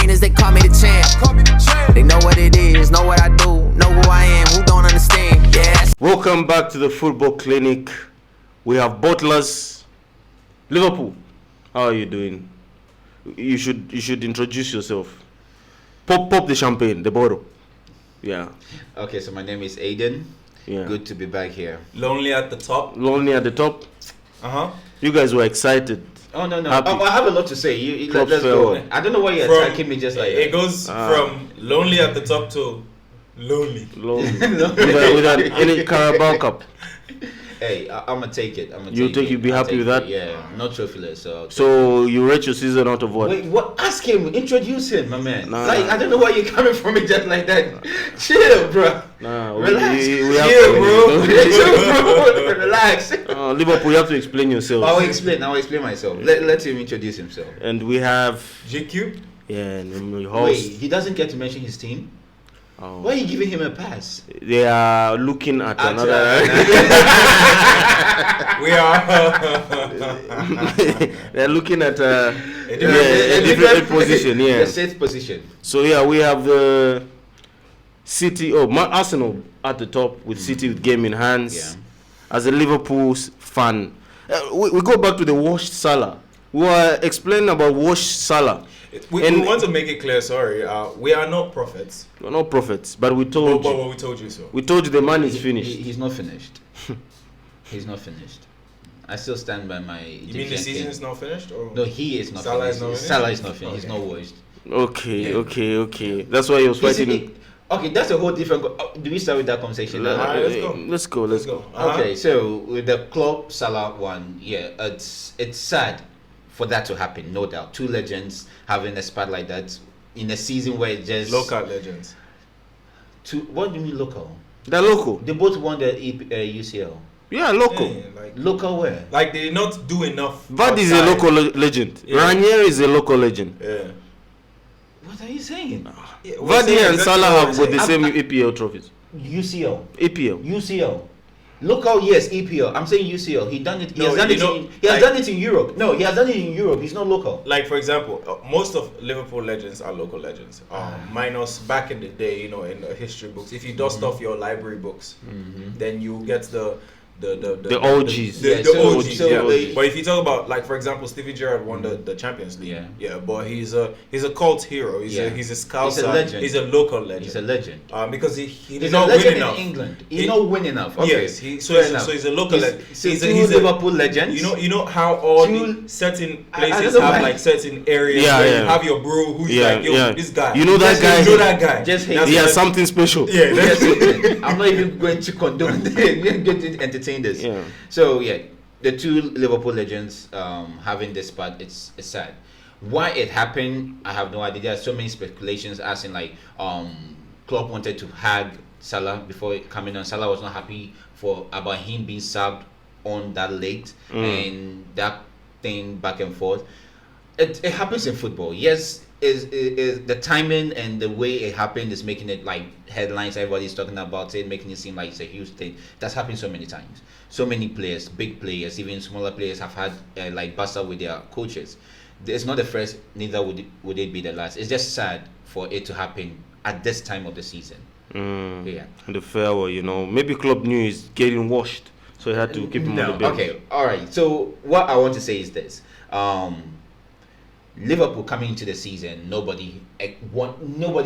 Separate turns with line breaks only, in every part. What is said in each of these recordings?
haters, they call me the champ. They know what it is, know what I do, know who I am, who don't understand. Yeah.
Welcome back to the football clinic. We have butlers. Liverpool, how are you doing? You should introduce yourself. Pop the champagne, the bottle. Yeah.
Okay, so my name is Aiden.
Yeah.
Good to be back here.
Lonely at the top.
Lonely at the top. You guys were excited.
Oh no.
Happy.
I have a lot to say. Let's go. I don't know why you're attacking me just like that.
It goes from lonely at the top to lonely.
With a Carabao Cup.
Hey, I'm gonna take it.
You'll be happy with that?
Yeah, not trophyless.
So you rate your season out of what?
Wait, what? Ask him. Introduce him, my man.
Nah.
Like, I don't know why you're coming for me just like that. Chill, bro.
Nah,
Relax.
Chill,
bro. Chill, bro. Relax.
Liverpool, you have to explain yourself.
I'll explain myself. Let him introduce himself.
And we have
GQ.
Yeah, and your host.
Wait, he doesn't get to mention his team.
Oh.
Why are you giving him a pass?
They are looking at another.
We are.
They're looking at a
different
position. Yeah,
a safe position.
So yeah, we have the City. Arsenal at the top with City with game in hands.
Yeah.
As a Liverpool fan, we go back to the washed Salah. We were explaining about washed Salah.
We want to make it clear, sorry, we are not prophets.
We're not prophets, but we told you.
But we told you so.
We told you the man is finished.
He's not finished. He's not finished. I still stand by my.
You mean the season is not finished? Or?
No, he is not
Salah
finished.
Is not finished?
Salah is not finished.
Okay.
He's not washed.
Okay. That's why he was fighting.
Okay, that's a whole different. Do we start with that conversation?
Let's go.
Let's go.
Okay, so with the Klopp Salah one, yeah, it's sad for that to happen, no doubt. Two legends having a spot like that in a season where it just
local legends.
What do you mean local?
They're local.
They both won the UCL.
Yeah, local.
Yeah,
local where?
Like they did not do enough.
Vardy is a local legend.
Yeah.
Ranieri is a local legend.
Yeah.
What are you saying?
Yeah,
Vardy and Salah have got the same EPL trophies.
UCL.
EPL.
Local, yes, EPL. I'm saying UCL. He has done it in Europe. No, he has done it in Europe. He's not local.
Like for example, most of Liverpool legends are local legends. Minus back in the day, in the history books. If you dust off your library books, then you get the
OGs.
The OGs.
So
but if you talk about, like for example, Stevie Gerrard won the Champions League.
Yeah.
But he's a cult hero. He's a scout.
He's a legend.
He's a local legend.
He's a legend.
Because he did
He's
not
a legend
win enough.
in England. He's not win enough. Okay.
Yes, so he's a local legend.
He's a Liverpool legend.
You know how all certain places have like certain areas where you have your bro who's this guy.
You know that guy.
You know that guy.
Just
he has something special.
Yeah.
I'm not even going to condone this. We're going to entertain this.
Yeah.
So yeah, the two Liverpool legends having this part, it's sad. Why it happened, I have no idea. There are so many speculations as in like Klopp wanted to hag Salah before coming on. Salah was not happy about him being subbed on that late and that thing back and forth. It happens in football. Yes, is the timing and the way it happened is making it like headlines. Everybody's talking about it, making it seem like it's a huge thing. That's happened so many times. So many players, big players, even smaller players have had like bust out with their coaches. It's not the first, neither would it be the last. It's just sad for it to happen at this time of the season. Yeah.
The farewell, maybe Klopp knew he's getting washed, so he had to keep him on the bench.
Okay, all right. So what I want to say is this: Liverpool coming into the season, nobody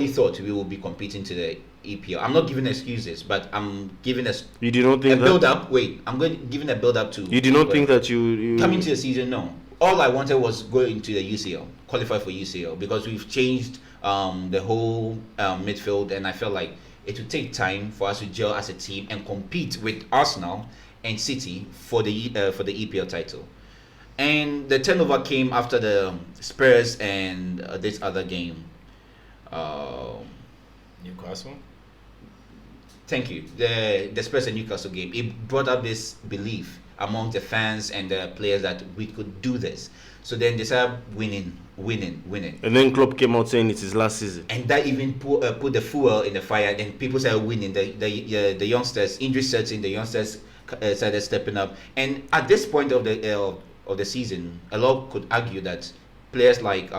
thought we would be competing to the EPL. I'm not giving excuses, but I'm giving us
You do not think
a build up. Wait, giving a build up to.
You do not think that you
coming to the season? No. All I wanted was going to the UCL, qualify for UCL, because we've changed the whole midfield, and I felt like it would take time for us to gel as a team and compete with Arsenal and City for the EPL title. And the turnover came after the Spurs and this other game.
Newcastle.
Thank you. The Spurs and Newcastle game. It brought up this belief among the fans and the players that we could do this. So then they started winning.
And then Klopp came out saying it's his last season.
And that even put the fuel in the fire. Then people started winning. The youngsters, injury sets in, the youngsters started stepping up. And at this point of the season, a lot could argue that players like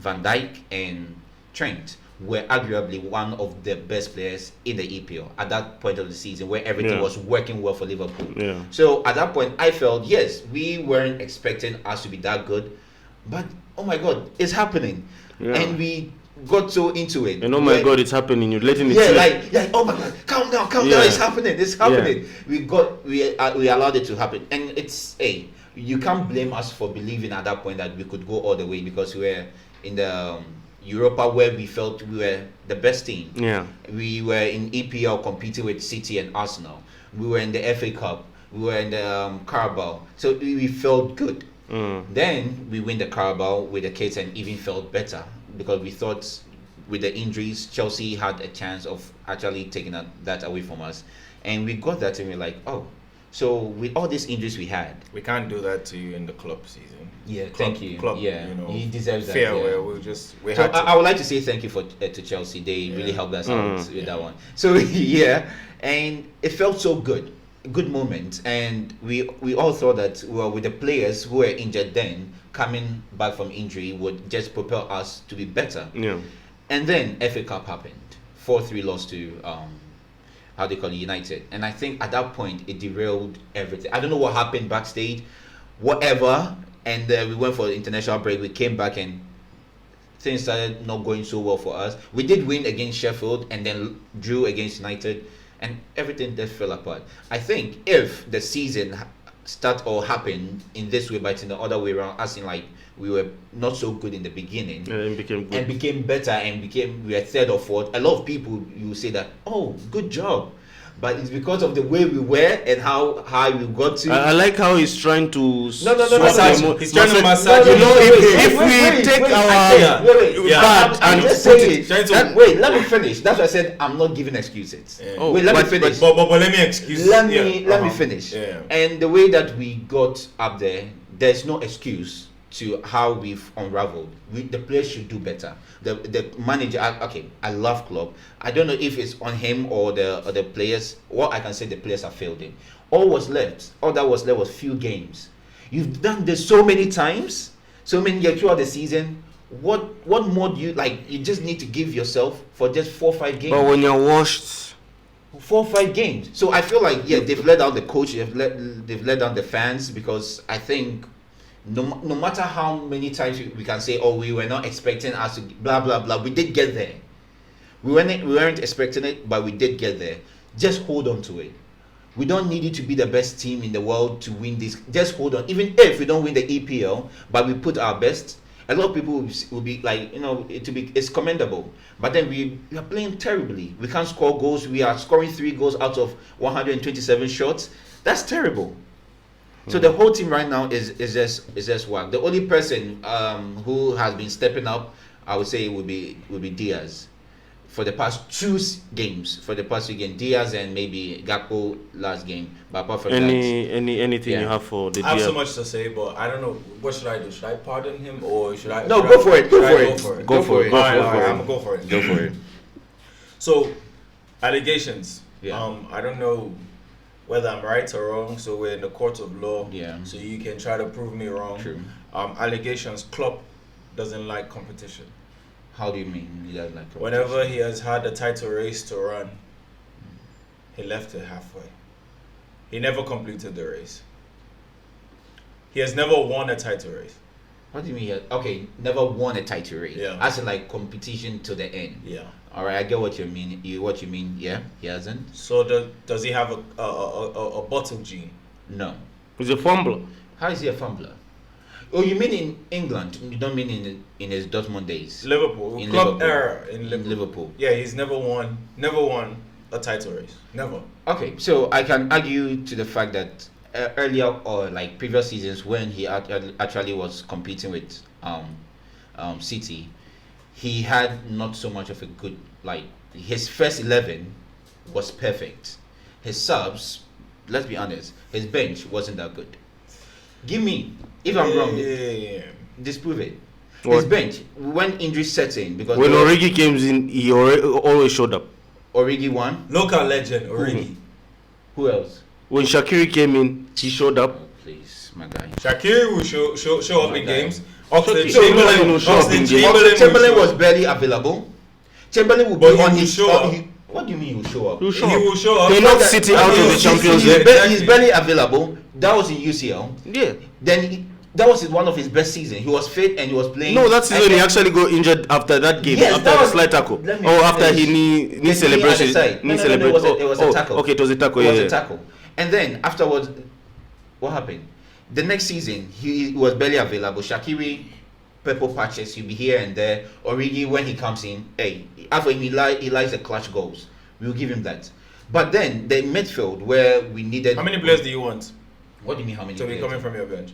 Van Dijk and Trent were arguably one of the best players in the EPL at that point of the season, where everything was working well for Liverpool.
Yeah.
So at that point, I felt, yes, we weren't expecting us to be that good, but oh my God, it's happening.
Yeah.
And we got so into it.
And oh my God, it's happening. You're letting it.
Like oh my God, calm down, it's happening. We allowed it to happen, and it's you can't blame us for believing at that point that we could go all the way, because we were in the Europa, where we felt we were the best team.
Yeah.
We were in EPL competing with City and Arsenal. We were in the FA Cup. We were in the Carabao. So we felt good. Then we win the Carabao with the kids and even felt better, because we thought with the injuries, Chelsea had a chance of actually taking that away from us. And we got that, and we're like, oh. So with all these injuries we had,
we can't do that to you in the club season.
Yeah, thank you.
Club,
yeah,
you know,
he deserves that.
Fair,
yeah.
we
So
had to.
I would like to say thank you to Chelsea. They really helped us out with that one. So yeah, and it felt so good, good moment, and we all thought that, well, with the players who were injured then, coming back from injury would just propel us to be better.
Yeah.
And then FA Cup happened, 4-3 loss to how they call it, United, and I think at that point it derailed everything. I don't know what happened backstage, whatever, and we went for the international break. We came back and things started not going so well for us. We did win against Sheffield and then drew against United, and everything just fell apart. I think if the season start or happen in this way, but in the other way around, as in like we were not so good in the beginning,
And became good.
and became better, and we were third or fourth, a lot of people, you say that, oh, good job, but it's because of the way we were and how high we got to.
I like how he's trying to
No.
He's trying to massage.
You know, if we take our bad
I'm
and
just
put
saying
it,
wait, let me finish. That's why I said I'm not giving excuses.
Yeah.
Wait, let me finish.
But let me excuse.
Let me finish.
Yeah.
And the way that we got up there, there's no excuse to how we've unraveled. The players should do better. The manager, I love Klopp. I don't know if it's on him or the players. What I can say, the players have failed him. All that was left was few games. You've done this so many times, so many years throughout the season. What more do you like? You just need to give yourself for just 4 or 5 games.
but when you're washed,
4 or 5 games. So I feel like they've let down the coach, they've let down the fans, because I think no matter how many times we can say, oh, we were not expecting us to blah blah blah, we did get there. We weren't expecting it, but we did get there. Just hold on to it. We don't need it to be the best team in the world to win this. Just hold on. Even if we don't win the EPL, but we put our best, a lot of people will be like, it's commendable. But then we are playing terribly. We can't score goals. We are scoring 3 goals out of 127 shots. That's terrible. So the whole team right now is just whack. The only person who has been stepping up, I would say, would be Diaz. For the past 2 games, Diaz and maybe Gakpo last game. But apart from
anything you have for the
I have so
deal?
much to say, but I don't know. What should I do? Should I pardon him, or should I?
No,
should
go
I-
for it.
should I Go for it.
Go for it.
All right, I'm gonna go for it.
Go for it.
So, allegations.
Yeah.
I don't know whether I'm right or wrong. So we're in the court of law.
Yeah.
So you can try to prove me wrong.
True.
Allegations. Klopp doesn't like competition.
How do you mean? He doesn't like
Whenever he has had a title race to run, he left it halfway. He never completed the race. He has never won a title race.
What do you mean? Okay, never won a title race.
Yeah.
As in like competition to the end.
Yeah.
All right, I get what you mean. Yeah, he hasn't.
So does he have a bottle gene?
No.
He's a fumbler.
How is he a fumbler? Oh, you mean in England? You don't mean in his Dortmund days?
Liverpool.
In
Club
Liverpool.
era in
In
Liverpool.
Liverpool.
Yeah, he's never won a title race. Never.
Okay, so I can argue to the fact that earlier or like previous seasons when he actually was competing with City, he had not so much of a good, like, his first 11 was perfect. His subs, let's be honest, his bench wasn't that good. Give me, if I'm wrong,
Yeah.
disprove it.
What?
His bench, when injuries set in, because
When Origi came in, he always showed up.
Origi won.
Local legend, Origi.
Who else?
When Shaqiri came in, he showed up.
Oh, please, my guy.
Shaqiri will show up
My
in
guy.
games.
Chamberlain will show up in games.
Chamberlain was barely available. Chamberlain will
But
be
he
on
will
his
show up.
What do you mean he will show up?
He will
show up.
They knocked City out of the Champions League.
He's barely available. That was in UCL.
Yeah.
Then that was one of his best seasons. He was fit and he was playing.
No, that season he actually got injured after that game,
Yes,
after
that
the
was-
slide tackle.
let me
Or after
finish.
he knee celebration.
No, it was a tackle.
Okay, it was a tackle.
It was
Yeah.
a tackle. And then afterwards, what happened? The next season, he was barely available. Shaqiri, purple patches, he'll be here and there. Origi, when he comes in, hey, after he likes the clutch goals. We'll give him that. But then the midfield where we needed.
How many players do you want
What do you mean? How many?
to be
players?
coming from your bench?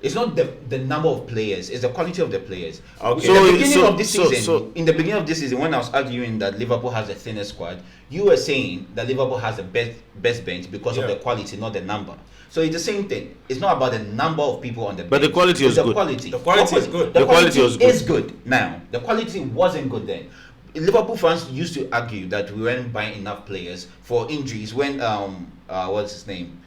It's not the number of players; it's the quality of the players.
Okay.
In the
So-
beginning
so-
of this
so-
season,
so-
in the beginning of this season, when I was arguing that Liverpool has the thinnest squad, you were saying that Liverpool has the best bench because of
Yeah.
the quality, not the number. So it's the same thing. It's not about the number of people on the bench.
But the quality
it's
was
the
good.
Quality.
The quality is good.
The
The quality
quality
was good.
is good now. The quality wasn't good then. Liverpool fans used to argue that we weren't buying enough players for injuries when what's his name?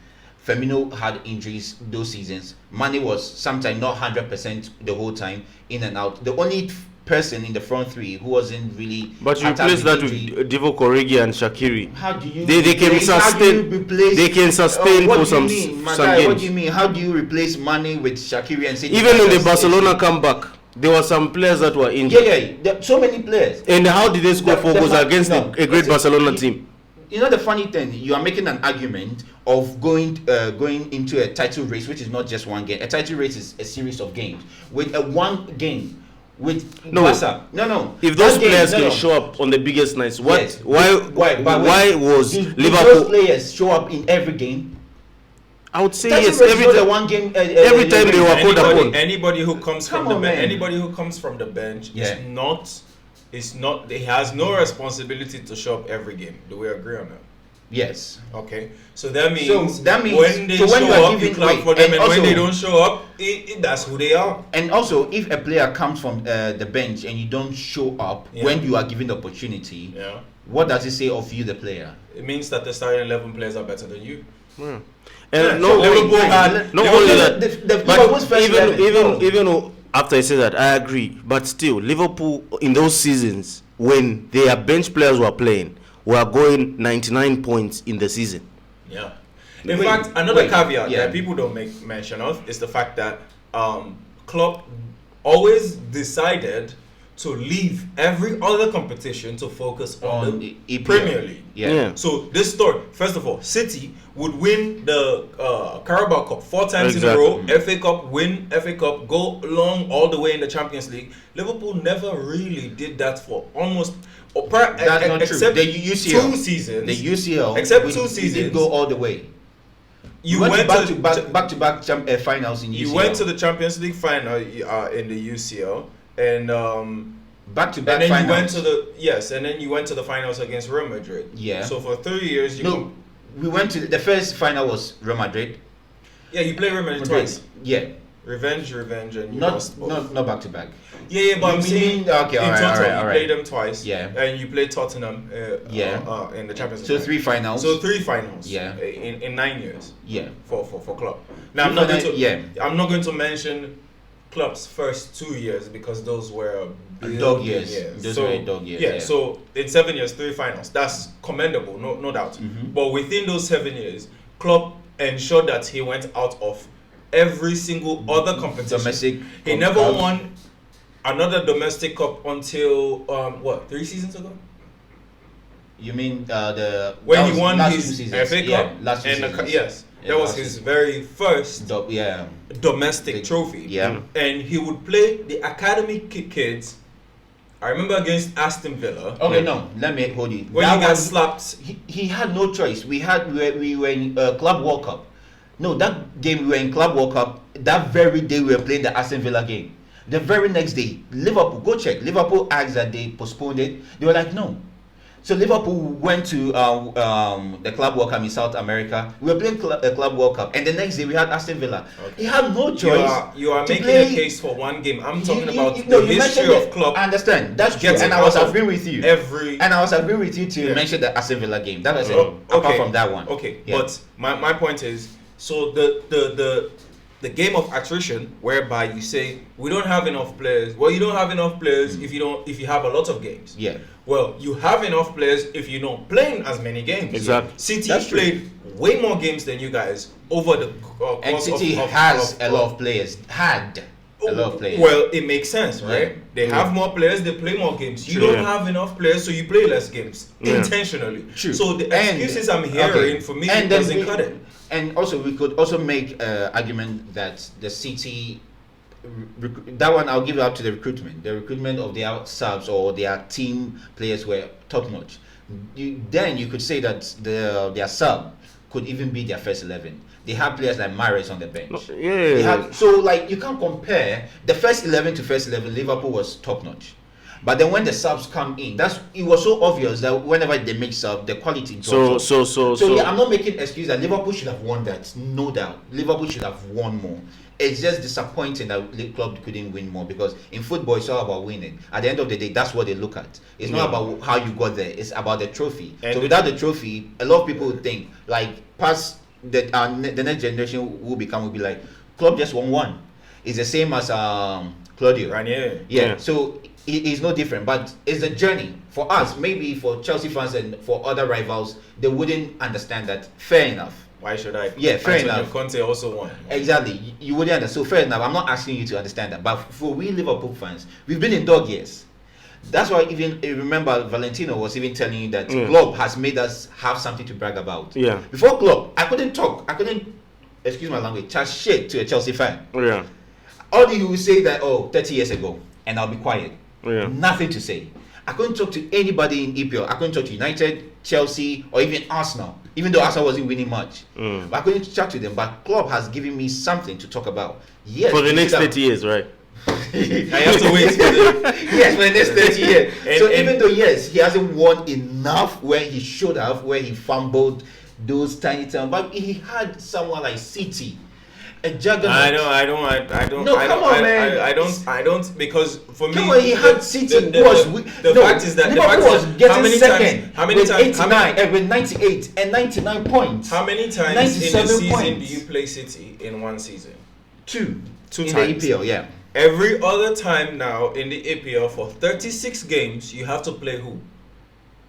Firmino had injuries those seasons. Mane was sometimes not 100% the whole time, in and out. The only person in the front three who wasn't really.
But you
attacked
replace that
injury-
with Divock Origi and Shaqiri.
How do you?
They can
replace- how do
sustain.
you replace-
They can sustain
what
for
do
some
you mean, my
some
guy,
games.
What do you mean? How do you replace Mane with Shaqiri and say?
Even in the Barcelona comeback, there were some players that were injured.
Yeah. There are so many players.
And how did they score
The-
4
the
goals
fa-
against
no,
a great
listen,
Barcelona
you-
team?
You know the funny thing, you are making an argument of going into a title race, which is not just one game. A title race is a series of games. With a one game, with
No.
Barca. No.
If those
That game-
players
no,
can
no.
show up on the biggest nights, what?
Yes.
Why was
Did those
Liverpool?
players show up in every game?
I would say
Title
yes.
race
Every
is not a
time.
one game.
every time they were called upon.
Anybody who comes
Come
from the
on,
bench,
man.
anybody who comes from the bench
Yeah.
is not. He has no responsibility to show up every game. Do we agree on that?
Yes.
Okay, so that means when they
so when you
show
are
up, you
giving
clap
wait,
for them,
and
and
also,
when they don't show up, that's who they are.
And also, if a player comes from the bench and you don't show up
Yeah.
when you are given the opportunity,
Yeah,
what does it say of you, the player?
it means that the starting 11 players are better than you.
And
Yeah,
no,
so Liverpool
not
Liverpool-
only that,
the
but
Liverpool's first 11, no.
even after I say that, I agree. But still, Liverpool in those seasons when their bench players were playing, were going 99 points in the season.
Yeah. In
Wait,
fact, another
wait,
caveat
yeah.
that people don't make mention of is the fact that Klopp always decided to leave every other competition to focus on the
EPL.
Premier League.
Yeah.
So this story, first of all, City would win the Carabao Cup 4 times
Exactly.
in a row, FA Cup, win FA Cup, go long all the way in the Champions League. Liverpool never really did that for almost,
That's not true.
except
The UCL,
2 seasons.
The UCL,
Except
we
2
did
seasons.
go all the way.
You
went
went
to back-to-back finals in UCL.
You went to the Champions League final in the UCL, and
back-to-back
then
finals.
you went to and then you went to the finals against Real Madrid.
Yeah.
So for 3 years,
No, we went to the first final was Real Madrid.
yeah, you played Real Madrid twice.
Yeah,
Revenge, and you
not
lost both.
not back-to-back.
Yeah, but I'm
You
saying
mean- okay,
in
alright,
total,
alright,
you
alright.
played them twice.
Yeah.
And you played Tottenham. In the Champions
So
League.
3 finals.
So 3 finals.
Yeah.
In 9 years.
Yeah.
For Klopp. Now I'm
Three
not going to.
finals, yeah.
I'm not going to mention Klopp's first 2 years because those were
Dog
building
years. Those were dog years,
Yeah,
yeah.
so in 7 years, 3 finals. That's commendable, no doubt.
Mhm.
But within those 7 years, Klopp ensured that he went out of every single other competition.
Domestic.
He never
cup.
won another domestic cup until 3 seasons ago?
You mean the
When
that
he
was
won
last
his
2 seasons.
FA
Yeah,
Cup
last 2
and
seasons.
yes,
Yeah,
that was
last
his
season.
very first
Yeah.
domestic
Big-
trophy.
Yeah.
And he would play the academy kids. I remember against Aston Villa.
Okay, no, let me hold you.
When
That
he got
was-
slapped.
he had no choice. We were in Club World Cup. No, that game we were in Club World Cup. That very day we were playing the Aston Villa game. The very next day, Liverpool, go check. Liverpool asked that they postponed it. They were like, no. So Liverpool went to the Club World Cup in South America. We were playing Club World Cup, and the next day we had Aston Villa.
Okay.
He had no choice.
You are
to
making
play.
a case for one game. I'm talking
You-
about
no,
the
you
history
mentioned
of
it.
Klopp.
I understand. That's true,
Getting
and I was
out of
agreeing with you.
every.
And I was agreeing with you to
Yeah.
mention the Aston Villa game. That was it.
Oh,
Apart from that one.
Okay,
Yeah.
but my point is, so the the game of attrition, whereby you say we don't have enough players. Well, you don't have enough players if you have a lot of games.
Yeah.
Well, you have enough players if you're not playing as many games.
Exactly.
City
That's true.
played way more games than you guys over the course
And City
of
has a lot of players. Had a lot of players.
Well, it makes sense, right?
Yeah.
They have more players, they play more games. You
True.
don't have enough players, so you play less games intentionally.
True.
So the
And-
excuses I'm hearing
okay.
for me
And then
doesn't cut it.
And also, we could also make argument that the City, that one I'll give it up to the recruitment. The recruitment of their subs or their team players were top notch. Then you could say that their sub could even be their first 11. They have players like Mahrez on the bench. They have, so like you can't compare the first 11 to first 11. Liverpool was top notch. But then when the subs come in, it was so obvious that whenever they make sub, the quality drops off. So yeah, I'm not making excuse that Liverpool should have won that, no doubt. Liverpool should have won more. It's just disappointing that the club couldn't win more, because in football it's all about winning. At the end of the day, that's what they look at. It's not about how you got there. It's about the trophy.
And
so without the trophy, a lot of people would think like past the next generation will be like, club just won one. It's the same as Claudio.
Ranieri.
Yeah. So it's no different, but it's a journey for us. Maybe for Chelsea fans and for other rivals, they wouldn't understand that. Fair enough.
Why should I?
Yeah, fair
Antonio
enough.
Conte also won.
Exactly. You wouldn't understand. So fair enough. I'm not asking you to understand that. But for we Liverpool fans, we've been in dog years. That's why even remember Valentino was even telling you that Klopp has made us have something to brag about.
Yeah.
Before Klopp, I couldn't, excuse my language, chat shit to a Chelsea fan.
Yeah.
All he will say that 30 years ago, and I'll be quiet.
Yeah.
Nothing to say. I couldn't talk to anybody in EPL. I couldn't talk to United, Chelsea, or even Arsenal. Even though Arsenal wasn't winning much, but I couldn't chat to them. But Klopp has given me something to talk about. Yes,
For the next 30 years, right?
I have to wait for the
Yes, for the next 30 years.
And
Even though yes, he hasn't won enough where he should have, where he fumbled those tiny times, but he had someone like City, a juggernaut.
I don't.
No,
I
come
don't,
on, man.
I don't, because for me,
Come on, he had City
the fact is that
Liverpool was getting second
how many
with
times,
89 with 98 and 99 points.
how many times in
97
a season
points.
do you play City in one season?
Two in
times.
the EPL, yeah.
Every other time now in the EPL for 36 games, you have to play who?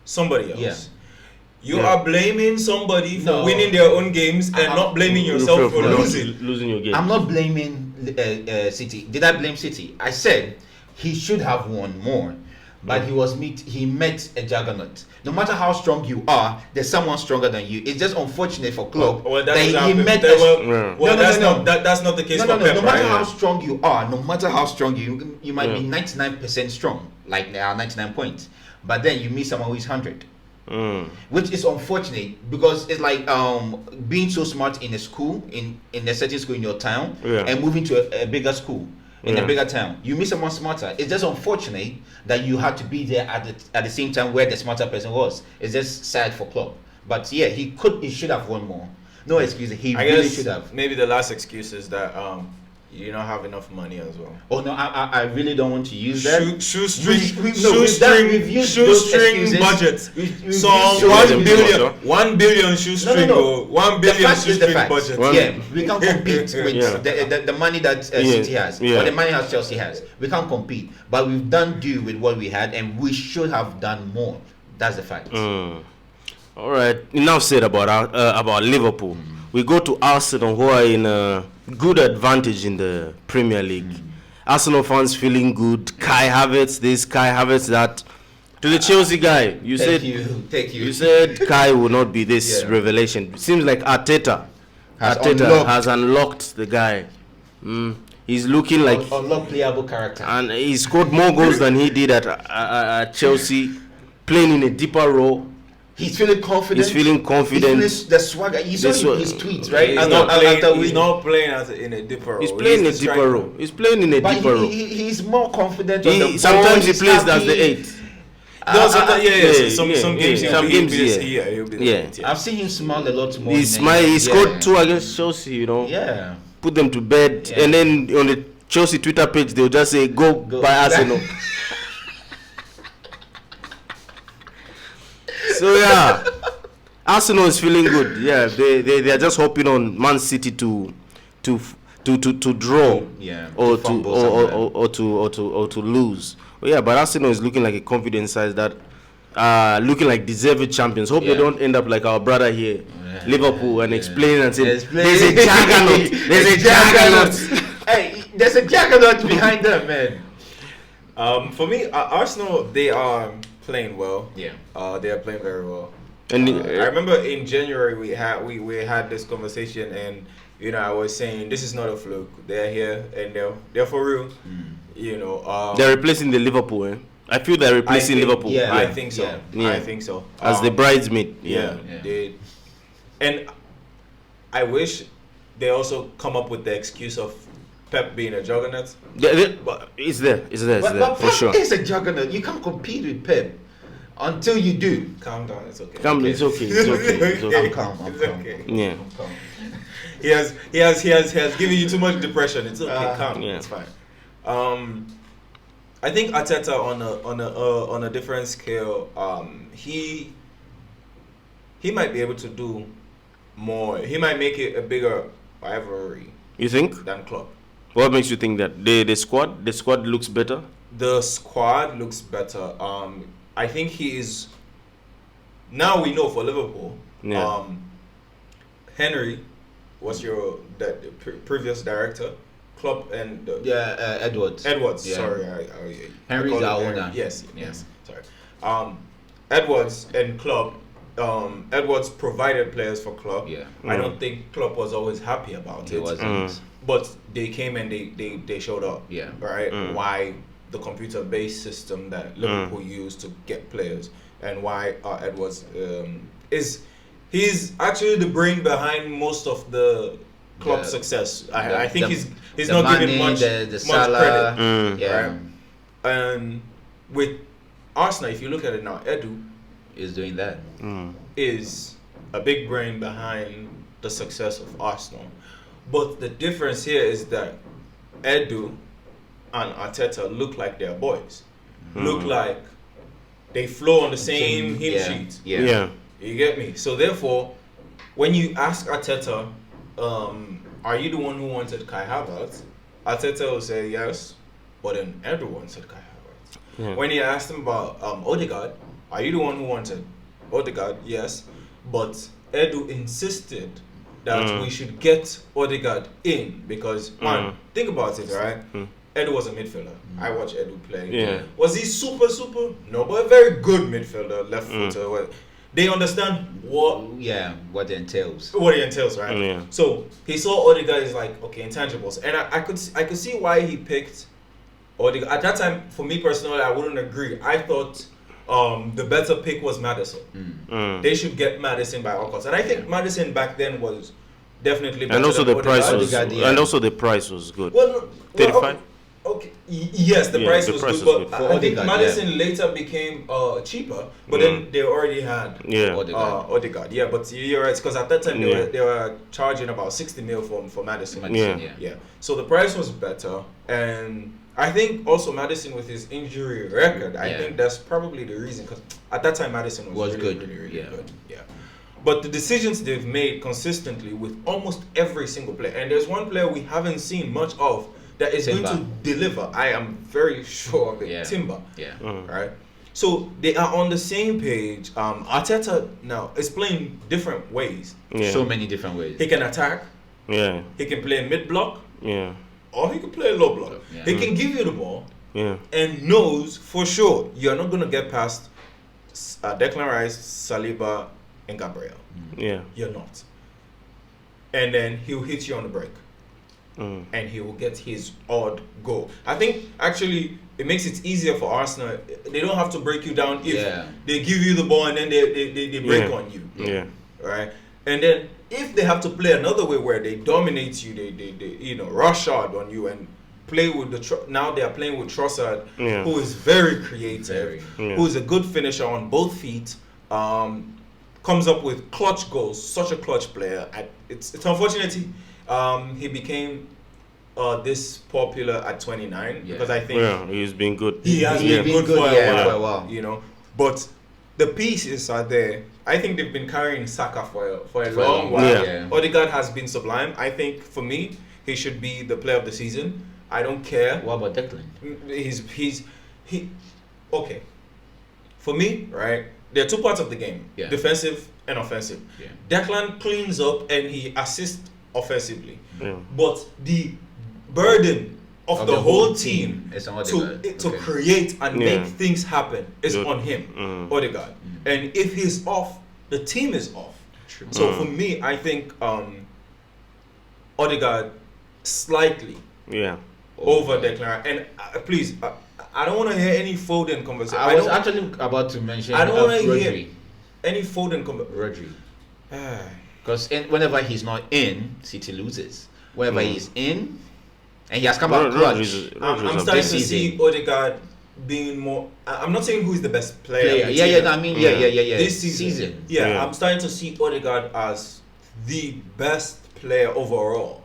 Somebody else.
Yeah.
You are blaming somebody for
No.
winning their own games and not blaming yourself for
losing your game.
I'm not blaming City. Did I blame City? I said he should have won more, but he met a juggernaut. No matter how strong you are, there's someone stronger than you. It's just unfortunate for Klopp
Well,
that
that
he
doesn't
met.
happen. Well,
No,
that's
no, no.
not that's not the case
No,
for
no, no.
Pep,
No matter
right?
how strong you are, no matter how strong you might be 99% strong, like there are 99 points, but then you meet someone who is 100. Which is unfortunate, because it's like being so smart in a school, in a certain school in your town, and moving to a bigger school in a bigger town. You meet someone smarter. It's just unfortunate that you had to be there at the same time where the smarter person was. It's just sad for Klopp. But yeah, he should have won more. No excuse. He
I
really
guess
should have.
maybe the last excuse is that you don't have enough money as well.
Oh no, I really don't want to use that.
Shoestring
Shoestring
budget. So
shoestring
1 billion shoestring.
No.
1
The
billion
fact is the
shoestring
fact.
budget.
Yeah, we can't compete with the money that City has, or the money that Chelsea has. We can't compete, but we've done due with what we had, and we should have done more. That's the fact.
All right. Enough said about Liverpool. We go to Arsenal, who are in a good advantage in the Premier League. Arsenal fans feeling good. Kai Havertz this, Kai Havertz that. To the Chelsea guy, you
Thank
said
you.
you said Kai will not be this revelation. It seems like Arteta has unlocked the guy. He's looking like
unlocked playable character,
and he scored more goals than he did at Chelsea, playing in a deeper role.
He's feeling confident.
He's feeling confident.
He's feeling the swagger. You saw his tweets, right?
He's not playing in a deeper role.
He's playing in a deeper role. He's playing in a
But
deeper role.
He's more confident on the ball.
Sometimes he
He's
plays as the
happy.
8.
Some games he'll be the 8, yeah.
I've seen him smile a lot more.
He scored 2 against Chelsea,
Yeah.
Put them to bed, and then on the Chelsea Twitter page they'll just say go by Arsenal. So yeah, Arsenal is feeling good. Yeah, they are just hoping on Man City to to draw or
to
to
fumble
or to lose. But yeah, but Arsenal is looking like a confident side that looking like deserved champions. Hope they don't end up like our brother here, Liverpool, and explain and say there's a juggernaut. There's a juggernaut.
Hey, there's a juggernaut behind them, man.
For me, Arsenal, they are playing well.
Yeah.
They are playing very well.
And
I remember in January we had this conversation, and I was saying this is not a fluke. They're here and they're for real.
they're replacing the Liverpool. Eh? I feel they're replacing Liverpool.
Yeah.
I think so.
Yeah.
I think so.
As the bridesmaid.
Yeah. And I wish they also come up with the excuse of Pep being a juggernaut.
It's there.
But
For
Pep
sure.
is a juggernaut. You can't compete with Pep until you do.
Calm down, it's okay.
It's okay. It's okay.
I'm calm.
It's okay.
Yeah.
I'm calm.
He has given you too much depression. It's okay, calm.
Yeah.
It's fine. I think Arteta on a different scale. He might be able to do more. He might make it a bigger rivalry
You think?
than Klopp.
What makes you think that the squad looks better?
The squad looks better. I think he is. Now we know for Liverpool.
Yeah.
Henry was previous director. Klopp and
Edwards. Yeah.
Sorry,
Henry's
I call
our
him
owner.
Henry. Yes. Sorry. Edwards and Klopp. Edwards provided players for Klopp.
Yeah.
I don't think Klopp was always happy about
He
it.
wasn't.
But they came and they showed up.
Yeah.
Right. Why the computer-based system that Liverpool used to get players, and why Edwards he's actually the brain behind most of the Klopp success. I think he's not given much
Salah,
credit. Right? And with Arsenal, if you look at it now, Edu
is doing that.
is a big brain behind the success of Arsenal. But the difference here is that Edu and Arteta look like they're boys. Look like they flow on the same hymn sheet.
Yeah.
You get me? So therefore, when you ask Arteta, are you the one who wanted Kai Havertz? Arteta will say yes, but then everyone said Kai Havertz.
Yeah.
When you asked him about Odegaard, are you the one who wanted Odegaard? Yes, but Edu insisted that we should get Odegaard in because, man, think about it, right? Edu was a midfielder. I watched Edu play.
Yeah.
Was he super? No, but a very good midfielder, left footer. They understand what
it entails.
What it entails, right?
Yeah.
So he saw Odegaard is like, okay, intangibles, and I could see why he picked Odegaard. At that time, for me personally, I wouldn't agree. I thought the better pick was Maddison. They should get Maddison by all costs, and I think Maddison back then was definitely better
And also
than
the price
Odegaard.
was and also the price was good.
Well,
35.
Okay. Yes, the price was good, but
For
I think
Odegaard,
Maddison later became cheaper. But then they already had Odegaard. Yeah, but you're right, because at that time they were charging about 60 mil for Maddison.
Yeah.
So the price was better, and I think also Maddison with his injury record, I think that's probably the reason. Because at that time Maddison was really,
good.
really good. Yeah. But the decisions they've made consistently with almost every single player, and there's one player we haven't seen much of that is
Timber.
going to deliver. I am very sure of it. Timber.
Yeah.
Right. So they are on the same page. Arteta now is playing different ways.
Yeah.
So many different ways.
He can attack.
Yeah.
He can play mid block.
Yeah.
Or he can play low block.
Yeah.
He can give you the ball.
Yeah.
And knows for sure you're not gonna get past Declan Rice, Saliba, and Gabriel.
Yeah.
You're not. And then he'll hit you on the break. And he will get his odd goal. I think actually it makes it easier for Arsenal. They don't have to break you down if they give you the ball and then they break on you.
Yeah.
Right? And then if they have to play another way where they dominate you, they rush hard on you and play with now they are playing with Trossard, who is very creative, who is a good finisher on both feet. Comes up with clutch goals, such a clutch player. It's unfortunate he became this popular at 29 because I think
he's been good.
He has been good for
a while.
But the pieces are there. I think they've been carrying Saka for a long while.
Yeah.
Odegaard has been sublime. I think for me, he should be the player of the season. I don't care.
What about Declan?
He okay. For me, right, there are two parts of the game: defensive and offensive.
Yeah.
Declan cleans up and he assists offensively,
Yeah.
but the burden of the whole team
is on
to
Odegaard.
create and
Yeah.
make things happen is on him, Odegaard. And if he's off, the team is off.
True.
So for me, I think Odegaard slightly over Declan. And please, I don't want to hear any Foden conversation.
I was actually about to mention
I don't want to
Rodri.
hear any Foden conversation.
Rodri. Because whenever he's not in, City loses. Whenever he's in, and he has come out clutch.
I'm starting to see Odegaard being more. I'm not saying who is the best player.
This
season.
Yeah.
I'm starting to see Odegaard as the best player overall.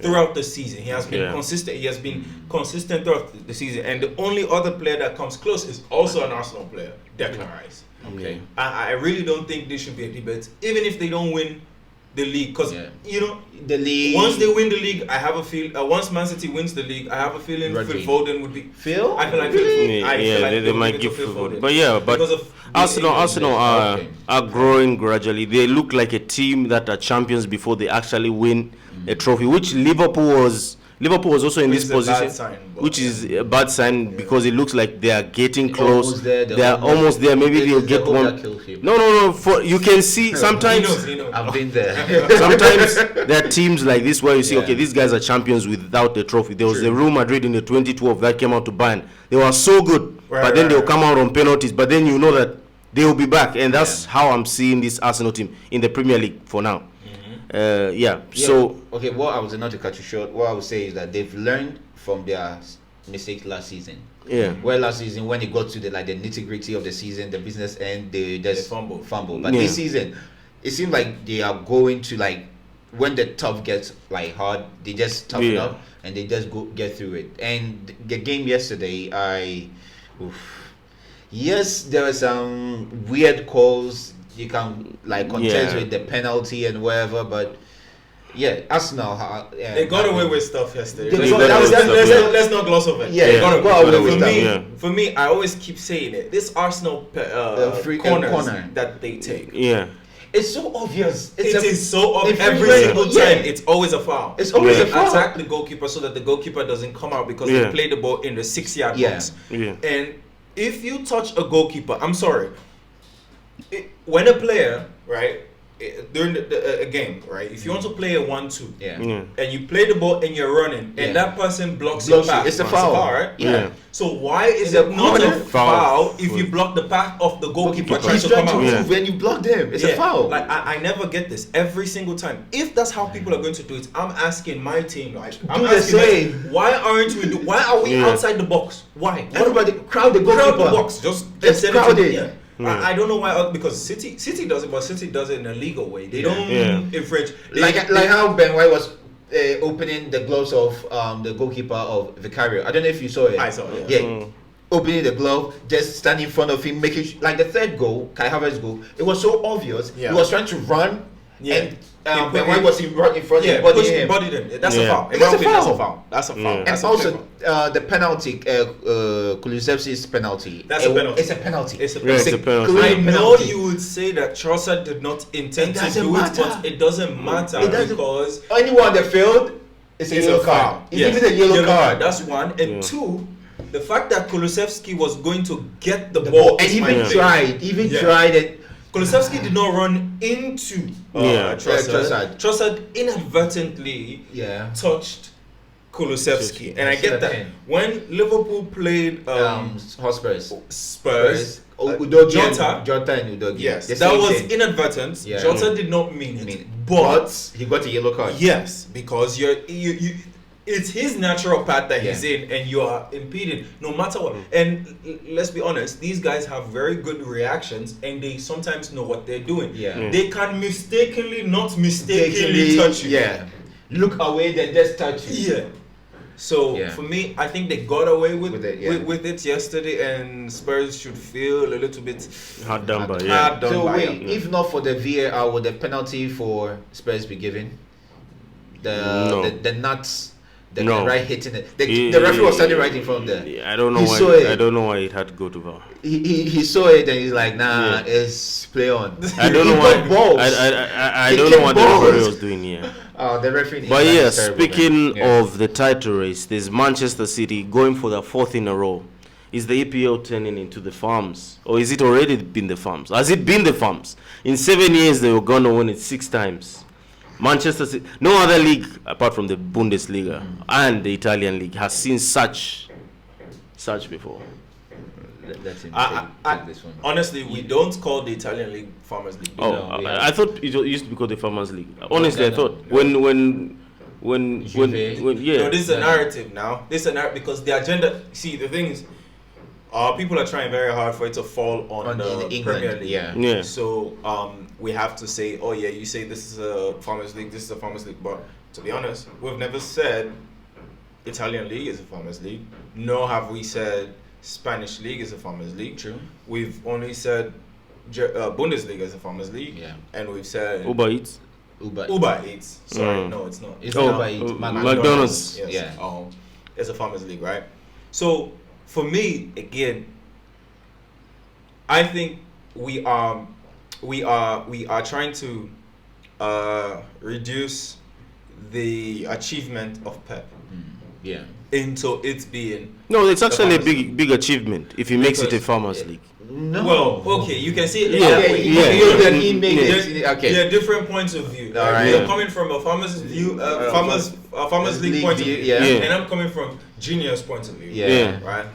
Throughout the season, he has been consistent. He has been consistent throughout the season, and the only other player that comes close is also an Arsenal player, Declan Rice.
Okay.
I really don't think this should be a debate, even if they don't win the league, because you know
the league.
Once they win the league, I have a feel. Once Man City wins the league, I have a feeling Phil Foden would be.
Phil?
I feel like
really?
They might give
Phil Foden.
But Arsenal are growing gradually. They look like a team that are champions before they actually win a trophy, which Liverpool was also in this position, which is a bad sign because it looks like they are getting close. They are almost there. Maybe they'll get one. No. For you can see sometimes.
I've been there.
Sometimes there are teams like this where you see, okay, these guys are champions without the trophy. There was the Real Madrid in the 2012 that came out to Bayern. They were so good, but then they'll come out on penalties. But then you know that they will be back, and that's how I'm seeing this Arsenal team in the Premier League for now. So
okay, what I was not to cut you short, what I would say is that they've learned from their mistakes last season. Where last season, when it got to the nitty-gritty of the season, the business end, they just fumble. But this season, it seems like they are going to when the tough gets hard, they just toughen up and they just get through it. And the game yesterday, yes, there were some weird calls. You can contest with the penalty and whatever, but Arsenal.
They got away with stuff yesterday.
Let's
not gloss over it.
They got away with stuff.
For me, I always keep saying it. This Arsenal corner that they take.
It's so obvious.
It is so obvious. Every single time, it's always a foul.
It's always a foul.
Attack the goalkeeper so that the goalkeeper doesn't come out because they play the ball in the 6-yard box. And if you touch a goalkeeper, I'm sorry. When a player, right, during a game, right, if you want to play a 1-2, and you play the ball and you're running, and that person blocks your path,
it's a foul,
right? So why is it not a foul if you block the path of the goalkeeper trying to come out?
When you block them, it's a foul.
I never get this every single time. If that's how people are going to do it, I'm asking my team, why are we outside the box? Why?
Everybody crowd the goalkeeper.
Crowd the box. Just
crowded.
I don't know why, because City does it, but City does it in a legal way. They don't infringe.
Like how Ben White was opening the gloves of the goalkeeper of Vicario. I don't know if you saw it.
I saw it.
Opening the glove, just standing in front of him, making the third goal, Kai Havertz's goal. It was so obvious. He was trying to run, and Ben White was in front of him,
bodied him. That's a foul. That's a foul.
And also the penalty, Kulusevski's penalty.
That's a penalty.
It's a penalty.
It's a penalty. I know you would say that Trossard did not intend to do it, but it doesn't matter because
anyone on the field is a yellow card. It's even a yellow card.
That's one. And two, the fact that Kulusevski was going to get the ball
and tried it.
Kulusevski did not run into Trossard. Trossard inadvertently touched Kulusevski, and I get that. When Liverpool played Spurs,
Jota and Udogie.
Yes, that was inadvertent. Jota did not mean it, but
he got a yellow card.
Yes, because it's his natural path that he's in, and you are impeding no matter what. And let's be honest, these guys have very good reactions, and they sometimes know what they're doing. They can mistakenly touch you.
Look away, then just touch you.
So for me, I think they got away with it yesterday, and Spurs should feel a little bit
hard done by.
So wait, if not for the VAR, would the penalty for Spurs be given? the nuts. The
No.
right hitting it. The referee was standing right in front of them.
I don't know
He
why.
saw it.
I don't know why it had to go to VAR.
He saw it and he's like, nah, it's play on.
I don't
He
know
got
why.
balls.
I
He
don't know what the
kicked
referee
balls.
was doing here.
The referee.
But
is
yeah,
terrible, man.
speaking
Yeah.
of the title race, there's Manchester City going for their 4th in a row. Is the EPL turning into the farms? Or is it already been the farms? Has it been the farms? In 7 years, they were going to win it 6 times. Manchester City, no other league apart from the Bundesliga and the Italian league has seen such before.
That's him.
I-
Take this one.
Honestly, we don't call the Italian league Farmers League.
Oh,
No, we
I thought it used to be called the Farmers League. Honestly,
no,
I thought
no.
when
Juve.
yeah.
No, this is a narrative now. This is a narrative because the agenda. See, the thing is, people are trying very hard for it to fall on the
in England,
Premier League.
Yeah.
So we have to say, oh yeah, you say this is a Farmers League, this is a Farmers League. But to be honest, we've never said Italian League is a Farmers League. Nor have we said Spanish League is a Farmers League.
True.
We've only said Bundesliga is a Farmers League.
Yeah.
And we've said
Uber Eats.
Uber.
Eats. Sorry,
Mm.
no, it's not.
It's
Oh,
Uber Eats.
McDonald's.
Yes.
Yeah.
It's a Farmers League, right? So for me, again, I think we are trying to reduce the achievement of Pep
Yeah.
into it being
No, it's actually a
Farmers
big achievement if he makes it a
Because-
Farmers League.
No.
well. Okay, you can see it.
Yeah,
Okay,
yeah.
he made
Yeah.
it. Okay.
There are different points of view.
All
Right?
right.
You're coming from a farmer's view, farmers league point of
view,
view,
yeah.
and I'm coming from genius point of view.
Yeah.
Right.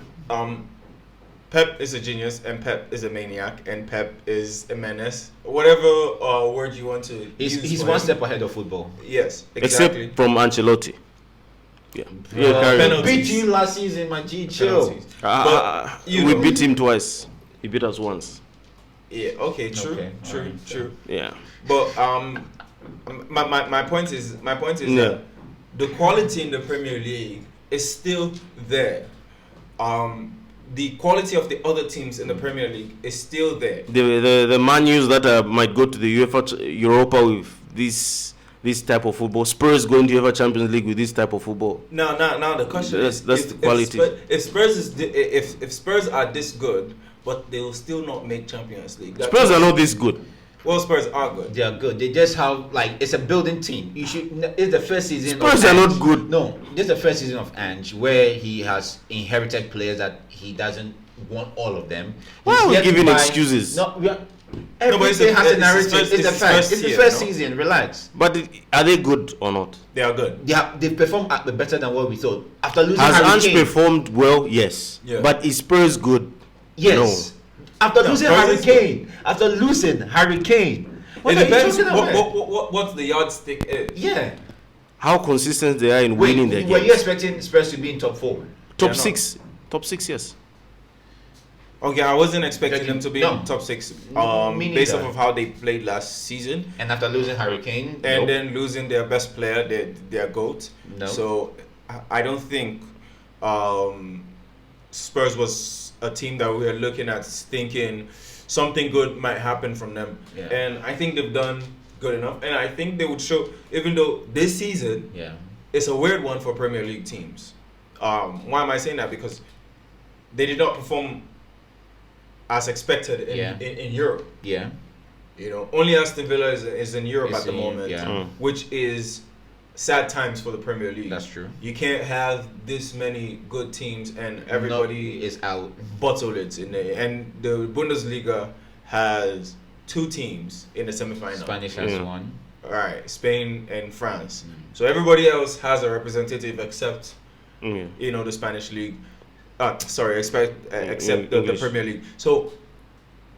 Pep is a genius, and Pep is a maniac, and Pep is a menace. Whatever word you want to use.
He's
for
one
him.
step ahead of football.
Yes, exactly.
Except from Ancelotti. Yeah. Yeah, carry on.
penalties.
Beat you last season, my G. Chill.
Penalties. But, you
We
know-
beat him twice. He beat us once.
Yeah. Okay. True.
Okay,
True.
alright.
True.
Yeah.
But my point is
Yeah.
that the quality in the Premier League is still there. The quality of the other teams in the Premier League is still there.
The menus that might go to the Europa with this type of football. Spurs going to UEFA Champions League with this type of football.
Now the question
That's-
is
that's the quality.
If Spurs are this good, but they will still not make Champions League.
Spurs are not this good.
Well, Spurs are good.
They are good. They just have it's a building team. You should. It's the first season.
Spurs
of
are not
Ange.
good.
No, this is the first season of Ange where he has inherited players that he doesn't want all of them.
Why
He's
are we
yet to
giving
buy-
excuses?
No, we are.
No, but
Everything has a narrative. It's the
his
fact.
first
It's the
year,
first
no?
season. Relax.
But are they good or not?
They are good.
They performed better than what we thought after losing
Has
Harry
Ange
Kane.
performed well? Yes.
Yeah.
But is Spurs good?
Yes. After
No,
losing
Spurs
Harry
is good.
Kane. After losing Harry Kane. What
It
are you
depends
talking about?
what the yardstick is.
Yeah.
How consistent they are in
Wait,
winning their
were you
games?
expecting Spurs to be in top 4?
Top
not.
six. Top 6, yes.
Okay, I wasn't expecting them to be
No.
in top 6.
Me
Based
neither.
off of how they played last season,
And after losing Harry Kane,
and
nope.
then losing their best player, their GOAT.
No.
So I don't think Spurs was a team that we were looking at thinking something good might happen from them.
Yeah.
And I think they've done good enough. And I think they would show, even though this season
Yeah.
it's a weird one for Premier League teams. Why am I saying that? Because they did not perform as expected in Europe.
Yeah.
You know, only Aston Villa is in Europe
It's
at the
in-
moment,
yeah.
which is sad times for the Premier League.
That's true.
You can't have this many good teams and everybody
is out.
bottle it in there. And the Bundesliga has 2 teams in the semi-final.
Spanish has
Yeah.
one.
All right, Spain and France. So everybody else has a representative except
Yeah.
the Spanish league. Except the
English.
Premier League. So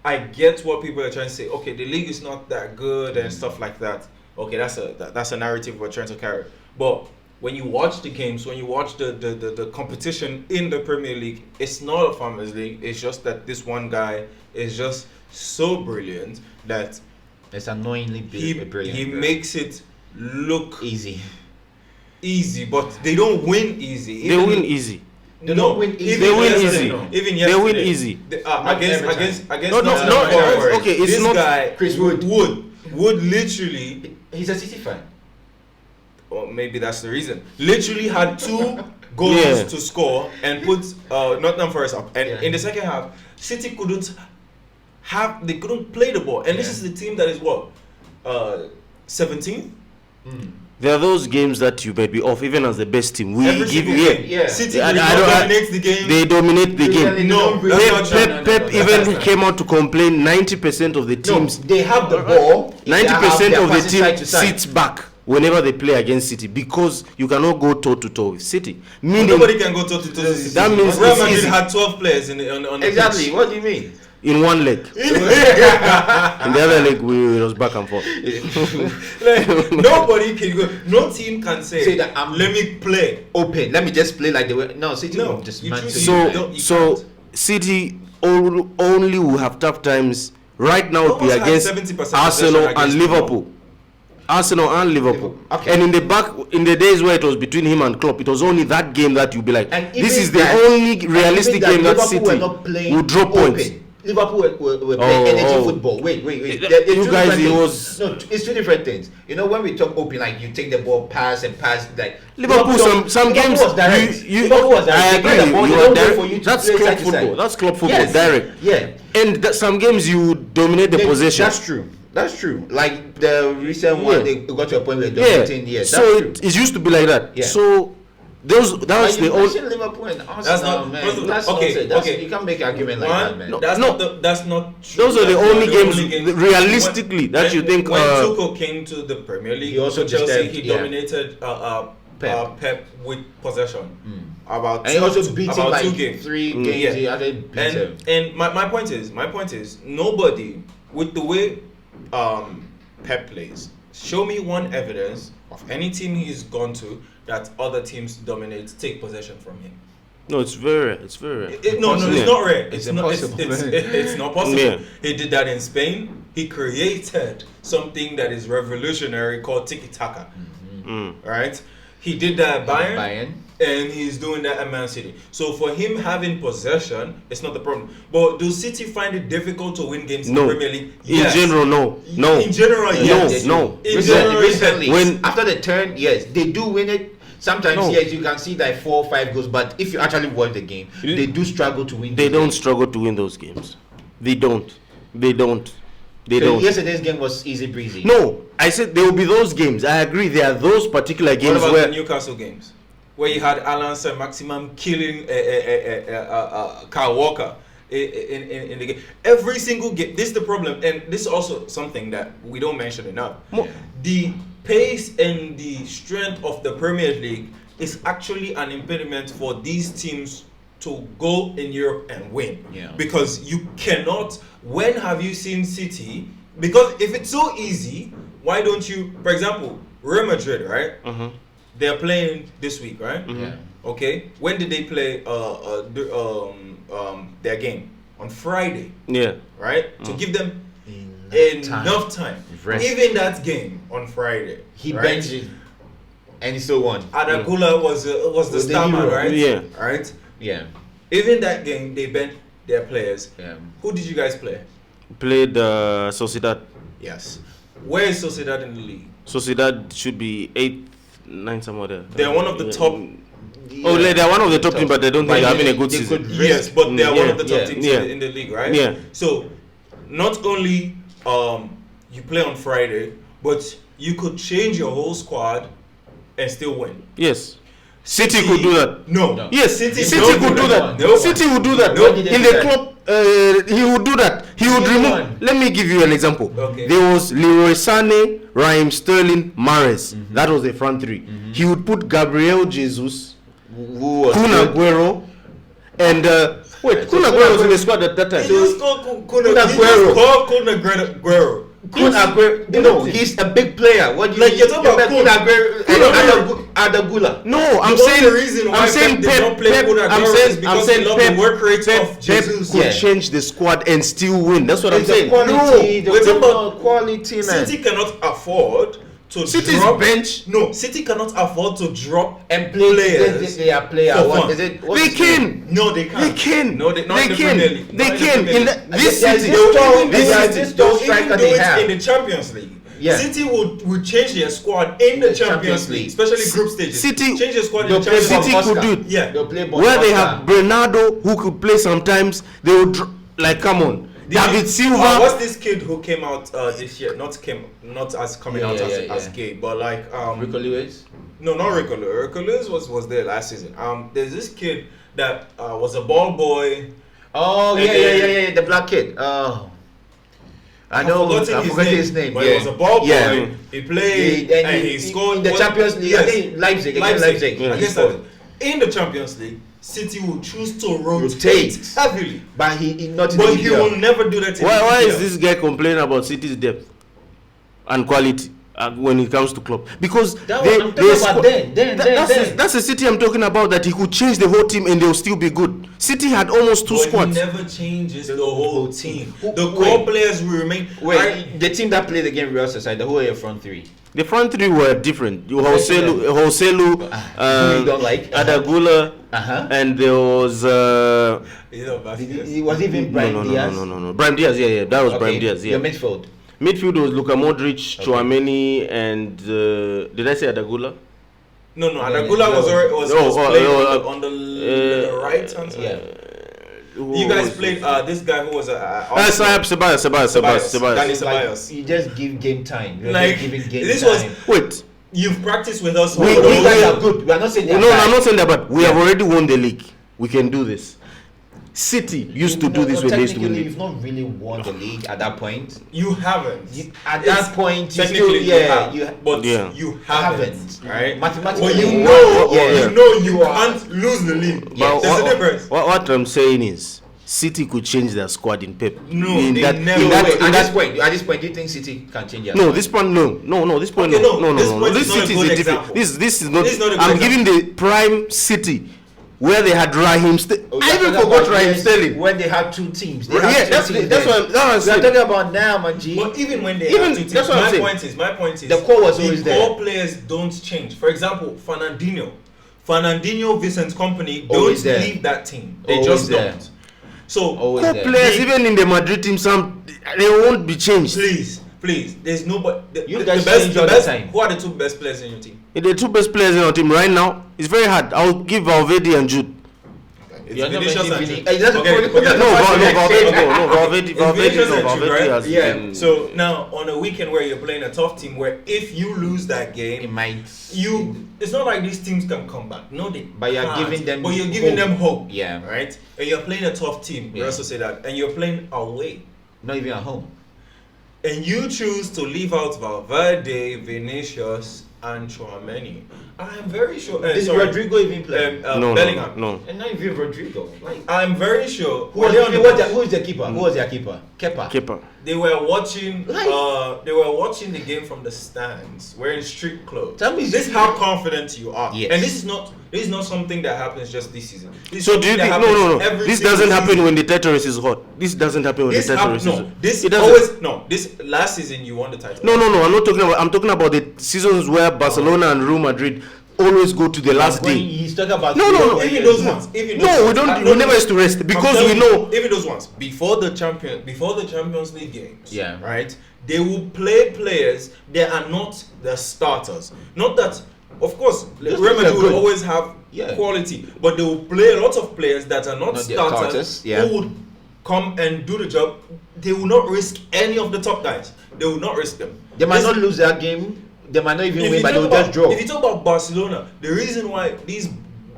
I get what people are trying to say. Okay, the league is not that good and stuff like that. Okay, that's a narrative we're trying to carry. But when you watch the games, when you watch the competition in the Premier League, it's not a farmers league. It's just that this one guy is just so brilliant that
It's annoyingly brilliant.
he makes it look
easy.
easy, but they don't win easy.
They win easy.
They don't win easy.
They win
yesterday,
easy.
Even
They win
yesterday,
easy.
Not every time.
Against
No,
Nottingham Forest,
okay, it's
this
not-
guy
Chris Wood.
would literally.
He's a City fan.
or maybe that's the reason. Literally had 2 goals to score and put N.Forest up. And in the second half, City couldn't play the ball. And this is the team that is what? 17th?
There are those games that you might be off, even as the best team. We
Every
give
single
you
game. City dominates the game.
They dominate the game.
No,
Pep even came out to complain. 90% of the teams,
they have the ball.
90% of the team sits back whenever they play against City because you cannot go toe to toe with City. Meaning,
nobody can go toe to toe with City.
That means
Real Madrid had 12 players on the
exactly.
pitch.
What do you mean?
In one leg. In the other leg, it was back and forth.
Nobody can go. No team can say that. Let me play
open. Let me just play like the way. No, City will just
so City only will have tough times right now. Would be against Arsenal and Liverpool. Arsenal and Liverpool.
Okay.
And in the days where it was between him and Klopp, it was only that game that you'd be like, this is the only realistic game that City would drop points.
Liverpool were playing energy football. Wait.
You guys,
it's 2 different things. You know, when we talk open, like you take the ball, pass, like
Liverpool. Some games,
Liverpool was direct.
I agree. That's Klopp football. That's Klopp football.
Yes.
Direct.
Yeah.
And some games you dominate the possession.
That's true. Like the recent one, they got to a point where they're dominating. Yes.
So it used to be like that.
Yeah.
So that's the only.
Liverpool and Arsenal,
that's not,
man. That's
okay.
You can't make an argument like that, man.
No, that's not true.
Those are the only games realistically that you think.
When Tuchel came to the Premier League,
he also
Chelsea, he dominated Pep with possession.
And he also beat him like
2 games.
3 games. He actually beat him.
And my point is nobody with the way Pep plays. Show me one evidence of any team he's gone to that other teams take possession from him.
No, it's very rare. It's very rare.
It's not rare.
It's impossible.
It's not possible.
Yeah.
He did that in Spain. He created something that is revolutionary called tiki-taka. Right? He did that at Bayern. And he's doing that at Man City. So for him having possession, it's not the problem. But do City find it difficult to win games in the Premier League? Yes.
In general, no.
In general, yes.
No.
Recently, after the turn, yes, they do win it. Sometimes, yes, you can see that 4 or 5 goals. But if you actually watch the game, they do struggle to win.
They don't struggle to win those games. They don't.
Yesterday's game was easy breezy.
No, I said there will be those games. I agree. There are those particular games
what about
where
the Newcastle games? Where you had Alan Saint-Maximin killing Kyle Walker in the game. Every single game. This is the problem, and this is also something that we don't mention enough. The pace and the strength of the Premier League is actually an impediment for these teams to go in Europe and win. Because you cannot. When have you seen City? Because if it's so easy, why don't you? For example, Real Madrid, right? They're playing this week, right? Okay. When did they play their game? On Friday.
Yeah.
Right? To give them enough time. Even that game on Friday.
He benched it. And he still won.
Adagula was the star man, right?
Yeah.
Right?
Yeah.
Even that game, they benched their players.
Yeah.
Who did you guys play?
Played Sociedad.
Yes. Where is Sociedad in the league?
Sociedad should be 8, 9 somewhere there.
They're one of the top.
They're one of the top teams, but they don't think they're having a good season.
Yes, but they're one of the top teams in the league, right?
Yeah.
So, not only you play on Friday, but you could change your whole squad and still win.
Yes. City could do that.
No.
Yes, City could do that.
No.
City would do that. In the club, he would do that. He would remove. Let me give you an example.
Okay.
There was Leroy Sané, Raheem Sterling, Mahrez. That was the front 3. He would put Gabriel Jesus, Kun Aguero, and Kun Aguero was in the squad at that time.
He just called Kun Aguero.
No, he's a big player. What do you
you're talking about
Kun Aguero and Adagula?
No, I'm saying
the reason why Pep don't play Kun Aguero is because they love the work rate of Jesus.
Pep could change the squad and still win. That's what I'm saying.
Quality, man.
City cannot afford to
City's
drop
bench.
No, City cannot afford to drop
and play
players.
They are players.
What
is it?
They can.
No, they can't.
They can.
No, they can.
They can. In this city,
They'll even do
striker they have
it in the Champions League.
Yeah.
City would change their squad in the Champions League, especially group stages.
City-
change their squad in
They'll
the
play
Champions
City
League.
could do it.
Yeah.
They'll play
Where they
Oscar.
have Bernardo who could play sometimes, they would like come on. David Silva.
What's this kid who came out this year? Not as coming out as gay, but like
Rico Lewis.
No, not Rico Lewis. Rico Lewis was there last season. There's this kid that was a ball boy.
Oh
And
yeah, the black kid. Oh, I know. I forgot his name.
But
Yeah.
he was a ball boy.
Yeah.
He played and he scored
in the Champions League. I think Leipzig.
Leipzig.
Yeah.
Against that. In the Champions League, City will choose to rotate heavily.
But he not in
But
the
he
EPL.
will never do that.
Why is this guy complaining about City's depth and quality when it comes to club? Because
I'm talking about then.
that's the City I'm talking about, that he could change the whole team and they'll still be good. City had almost two
But
squads.
he never changes the whole team.
Who-
The
wait.
core players will remain.
Wait, the team that played against Real Sociedad, who are your front three?
The front three were different. Joselu,
you don't like?
Adagula, and there was
Was even Brian Diaz?
no. Brian Diaz, yeah. That was Brian Diaz, yeah.
Your midfield.
Midfield was Luka Modric, Chouameni, and did I say Adagula?
No. Adagula was playing on the right hand side.
Yeah.
You guys played this guy who was
Ceballos.
Danny
Like,
Ceballos.
you just give game time. You're
Like,
just giving game
this
time.
Wait.
You've practiced with us.
We guys are good. We are not saying they're
No,
bad.
I'm not saying that, but we have already won the league. We can do this. City used to do this when they used to win
Technically,
it.
you've not really won the league at that point.
You haven't.
At that point, you
technically
still,
you have,
you
but
Yeah.
you haven't. Right?
Mathematically,
Well, you
yeah.
know you can't lose the league.
Yes.
There's a difference.
What I'm saying is, City could change their squad in Pep.
No,
in
they
that,
never
in
will.
that,
Wait,
in
at
that,
this point, do you think City can change their
No,
squad?
this point, no. This point,
Okay,
no.
no, this point
This
is not a
City
good
is a different.
example.
This is not.
This is not a good
I'm
example.
giving the prime City where they had Raheem Sterling.
Oh,
I
you're
even
talking
forgot
about
Raheem
years
Sterling.
when they had two teams. They
Yeah,
had two
that's
teams
what I'm
we're
saying.
talking about now, man. G.
But even when they
Even-
have two teams,
that's what I'm saying.
my point is
The core was always
the
there.
core players don't change. For example, Fernandinho, Vincent Company
Always
don't
there.
leave that team. They
Always
just
there.
don't. So
Always
Core
there.
players, even in the Madrid team, some they won't be changed.
please, there's nobody.
You guys change all the time.
Who are the two best players in your team?
The two best players in our team right now, it's very hard. I'll give Valverde and Jude.
It's
You're not
Vinicius
mentioning
and
Vini-
Jude.
that's
Okay,
the-
okay.
Valverde
It's Vinicius and Jude, right?
has
Yeah.
been.
So now on a weekend where you're playing a tough team, where if you lose that
It
game,
might.
it's not like these teams can come back. No, they
But you're
can't.
giving them
But you're giving
hope.
them hope.
Yeah.
Right. And you're playing a tough team. We
Yeah.
also say that, and you're playing away.
Not even at home.
And you choose to leave out Valverde, Vinicius, and Chouameni. I'm very sure.
Is
sorry,
Rodrigo even playing?
Bellingham.
No.
And not even Rodrigo. Like,
I'm very sure.
who is the keeper?
Mm.
Who was their keeper? Kepa.
Kepa.
They were watching.
Like-
They were watching the game from the stands, wearing street clothes.
Tell me-
This is how confident you are.
Yes.
And this is not something that happens just this season. This is
So do you
something
think?
that
No.
happens every
This
single
doesn't happen
season.
when the territories is hot. This doesn't happen when
This
the territories is hot.
this
It doesn't.
always This last season you won the title.
No. I'm talking about the seasons where Barcelona and Real Madrid always go to the last
When
day.
he's talking about
No.
Even those ones.
No, we don't. We never used to rest because we know.
Even those ones before the Champions League games.
Yeah.
Right. They will play players that are not the starters. Not that, of course,
Those
Real
players are
Madrid will
good.
always have
Yeah.
quality, but they will play a lot of players that are not
Not their
starters.
starters, yeah.
Who would come and do the job. They will not risk any of the top guys. They will not risk them.
They might
This-
not lose that game. They might not even
if
win,
you
but
talk
they'll
about-
just draw.
If you talk about Barcelona, the reason why these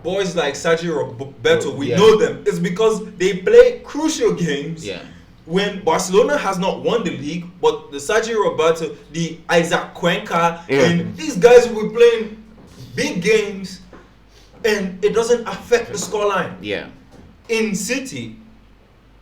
boys like Sergio Roberto, we
Yeah.
know them, is because they play crucial games.
Yeah.
When Barcelona has not won the league, but the Sergio Roberto, the Isaac Cuenca,
Yeah.
and these guys will be playing big games, and it doesn't affect the scoreline.
Yeah.
In City,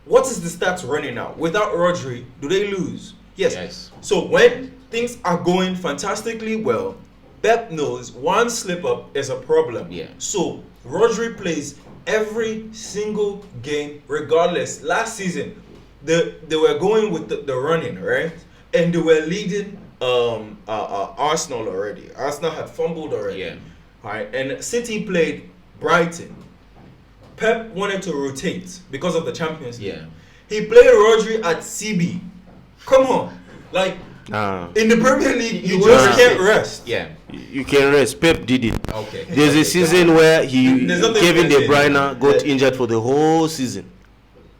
what is the stats running now? Without Rodri, do they lose?
Yes.
So when things are going fantastically well, Pep knows one slip up is a problem.
Yeah.
So Rodri plays every single game regardless. Last season, they were going with the running, right? And they were leading Arsenal already. Arsenal had fumbled already.
Yeah.
Right? And City played Brighton. Pep wanted to rotate because of the Champions League.
Yeah.
He played Rodri at CB. Come on. Like, In the Premier League, you
You
just
rest
can't
it.
rest.
Yeah.
You can rest. Pep did it.
Okay.
There's a season where
There's nothing
Kevin De
we can say.
Bruyne got
Yeah.
injured for the whole season,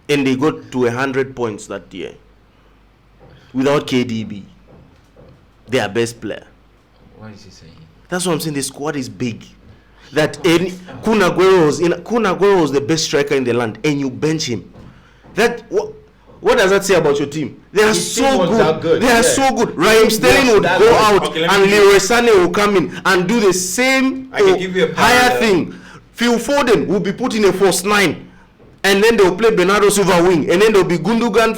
and they got to 100 points that year without KDB, their best player.
What is he saying?
That's what I'm saying. The squad is big. That Kun Aguero was the best striker in the land, and you bench him. What does that say about your team? They are
His team
so
was that good,
They are
yeah.
so good. Raheem Sterling would
that
go
good.
out,
Okay, let me
and
give
Leroy Sané will come in and do the same
I can give you a
higher
parallel.
thing. Phil Foden will be put in a false 9, and then they'll play Bernardo Silva wing, and then there'll be Gundogan,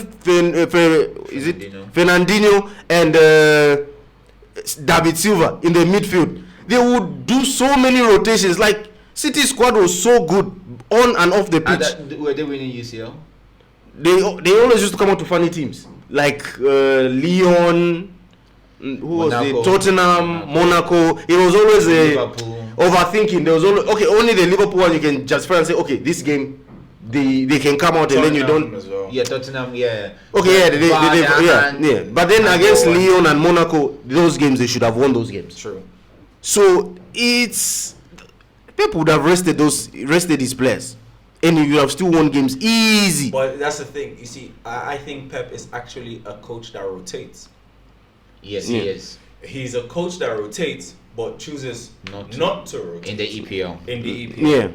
Fernandinho, and David Silva in the midfield. They would do so many rotations. Like City squad was so good on and off the pitch.
Were they winning UCL?
They always used to come out to funny teams like Lyon, who was
Monaco.
it? Tottenham, Monaco. It was always a
Liverpool.
overthinking. There was always only the Liverpool one you can justify and say, okay, this game they can come out and then you
Tottenham
don't.
as well.
Yeah, Tottenham. Yeah.
Okay, yeah,
Bayern
yeah. But then
and
against
Bayern.
Lyon and Monaco, those games they should have won those games.
True.
So it's Pep would have rested his players, and you have still won games easy.
But that's the thing. You see, I think Pep is actually a coach that rotates.
Yes,
Yeah.
he is.
He's a coach that rotates, but chooses not to rotate
In the EPL.
in the EPL.
Yeah,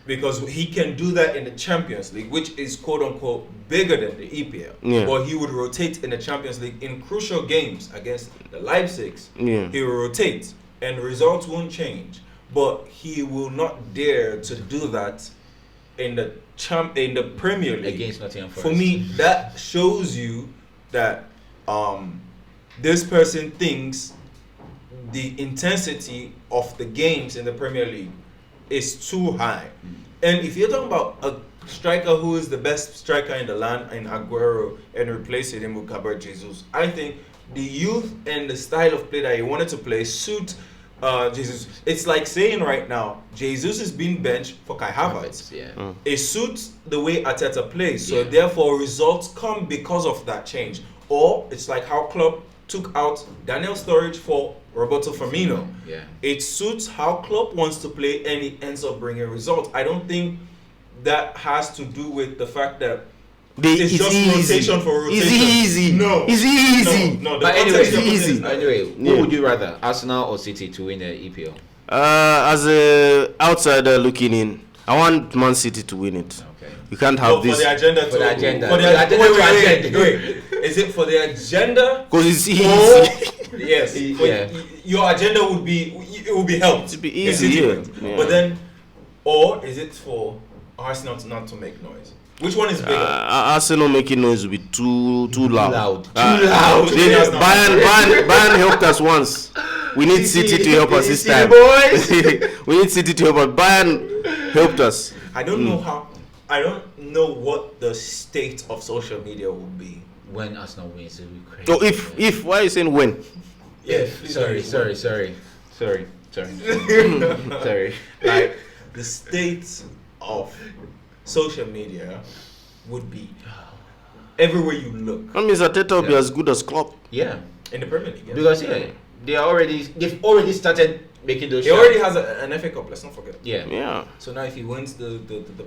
Because he can do that in the Champions League, which is quote unquote bigger than the EPL.
Yeah.
But he would rotate in the Champions League in crucial games against the Leipzigs.
Yeah.
He will rotate, and results won't change. But he will not dare to do that in the Premier League.
Against Nottingham Forest.
For me, that shows you that this person thinks the intensity of the games in the Premier League is too high. And if you're talking about a striker who is the best striker in the land in Aguero and replacing him with Gabriel Jesus, I think the youth and the style of play that he wanted to play suit Jesus. It's like saying right now, Jesus is being benched for Kai Havertz.
Yeah.
It suits the way Arteta plays, so
Yeah.
therefore results come because of that change. Or it's like how Klopp took out Daniel Sturridge for Roberto Firmino.
Yeah.
It suits how Klopp wants to play, and it ends up bringing results. I don't think that has to do with the fact that it's just rotation for rotation.
It's easy.
No.
It's easy.
No, the
But anyway,
context of it
easy.
is that-
Anyway,
Yeah.
who would you rather, Arsenal or City, to win the EPL?
As a outsider looking in, I want Man City to win it.
Okay.
You can't
No,
have
for
this
the agenda.
For the agenda.
For the
The agenda to agenda.
wait. Is it for the agenda?
because it's easy.
Or yes. For
Yeah.
Your agenda would be helped.
It'd be
if
easy,
City
yeah.
wins.
Yeah.
But then, or is it for Arsenal not to make noise? Which one is bigger?
Arsenal making noise will be too loud.
Loud.
Too
loud.
They,
Arsenal.
Bayern helped us once. We need City to help us this
City
time.
boys.
We need City to help us. Bayern helped us.
I don't know how. I don't know what the state of social media will be.
When Arsenal wins, it'll be crazy.
So if why are you saying when?
Yeah.
Sorry. Sorry.
Like the state of social media would be everywhere you look
That means Arteta will be as good as Klopp.
Yeah.
in the Premier League. Yes.
Because they've already started making those
He
shots.
already has an FA Cup. Let's not forget.
Yeah.
Yeah.
So now if he wins the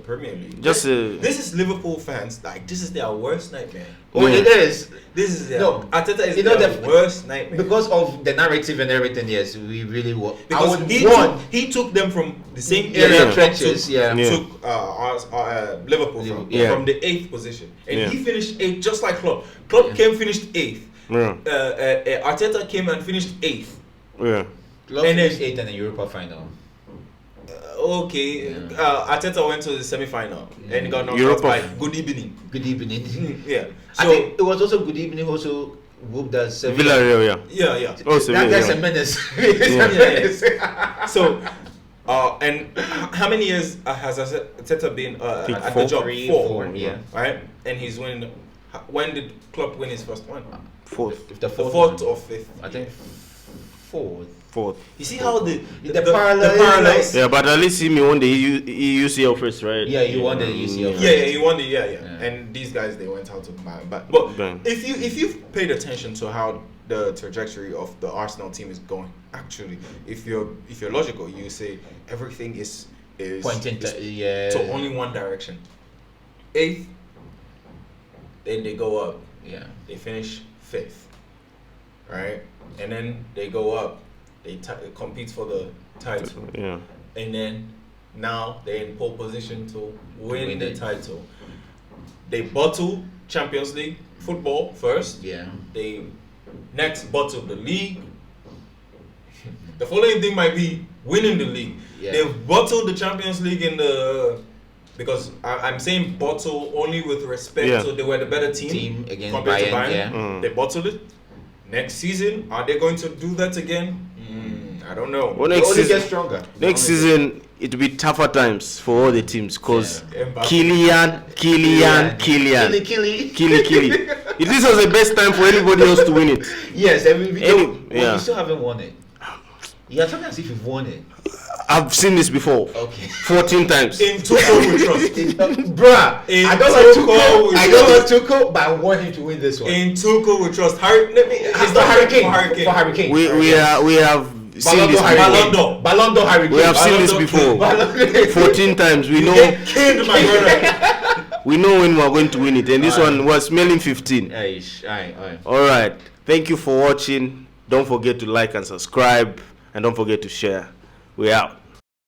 Premier League,
Just
this is Liverpool fans. Like this is their worst nightmare.
Oh,
Yeah.
it is.
This is their
No,
Arteta is
you know
their
the-
worst nightmare.
Because of the narrative and everything, yes, we really want.
Because he took them from the same
Yeah,
area
the trenches, yeah.
Yeah.
took Liverpool
Yeah.
from the 8th position, and
Yeah.
he finished 8th just like Klopp. Klopp came finished 8th.
Yeah.
Arteta came and finished 8th.
Yeah.
Klopp
And then-
finished 8th in the Europa final.
Okay,
Yeah.
Arteta went to the semi-final and got knocked
Europa.
out by Good Evening.
Good evening.
Yeah,
I
so
think it was also Good Evening also whooped us.
Villarreal, yeah.
yeah.
Oh,
That
Sevilla,
guy's
yeah.
a menace.
Yeah.
So, and how many years has Arteta been
think
at
four.
the job?
Three,
Four,
four, yeah.
right? And he's winning. When did Klopp win his first one?
Fourth.
The
The
fourth,
fourth or fifth?
I think fourth.
You see how the
parallel-
parallels?
Yeah, but at least he won the UCL first, right?
Yeah, you won the UCL.
Yeah, he won the
Yeah.
And these guys they went out to buy. But
Bang.
if you've paid attention to how the trajectory of the Arsenal team is going. Actually, if you're logical, you say everything is
pointing
to only one direction. 8th, then they go up.
Yeah.
They finish 5th, right? And then they go up. They compete for the title.
Yeah.
And then now they're in pole position to win the title. They bottle Champions League football first.
Yeah.
They next bottle the league. The following thing might be winning the league.
Yeah.
They've bottled the Champions League because I'm saying bottle only with respect to they were the better team
against
compared to
Bayern.
Bayern.
Yeah.
They bottled it. Next season, are they going to do that again? I don't know.
Well,
They
next
only
season,
get stronger.
next season it will be tougher times for all the teams because
Mbappe.
Kylian.
Killy.
This was the best time for anybody else to win it.
Yes,
Yeah.
you still haven't won it. You're talking as if you've won it.
I've seen this before.
Okay.
14 times.
In Tuchel we trust.
Bruh,
In
I don't like
Tuchel,
Tuchel. I don't like Tuchel, but I want him to win this one.
In Tuchel we trust. It's
For Hurricane.
Hurricane.
For Hurricane.
We have seen this before.
Ballon d'Or Hurricane.
We have seen this before. 14 times. We know.
Killed my brother.
We know when we are going to win it, and this one was smelling 15.
Aye.
All right. Thank you for watching. Don't forget to like and subscribe, and don't forget to share. We out.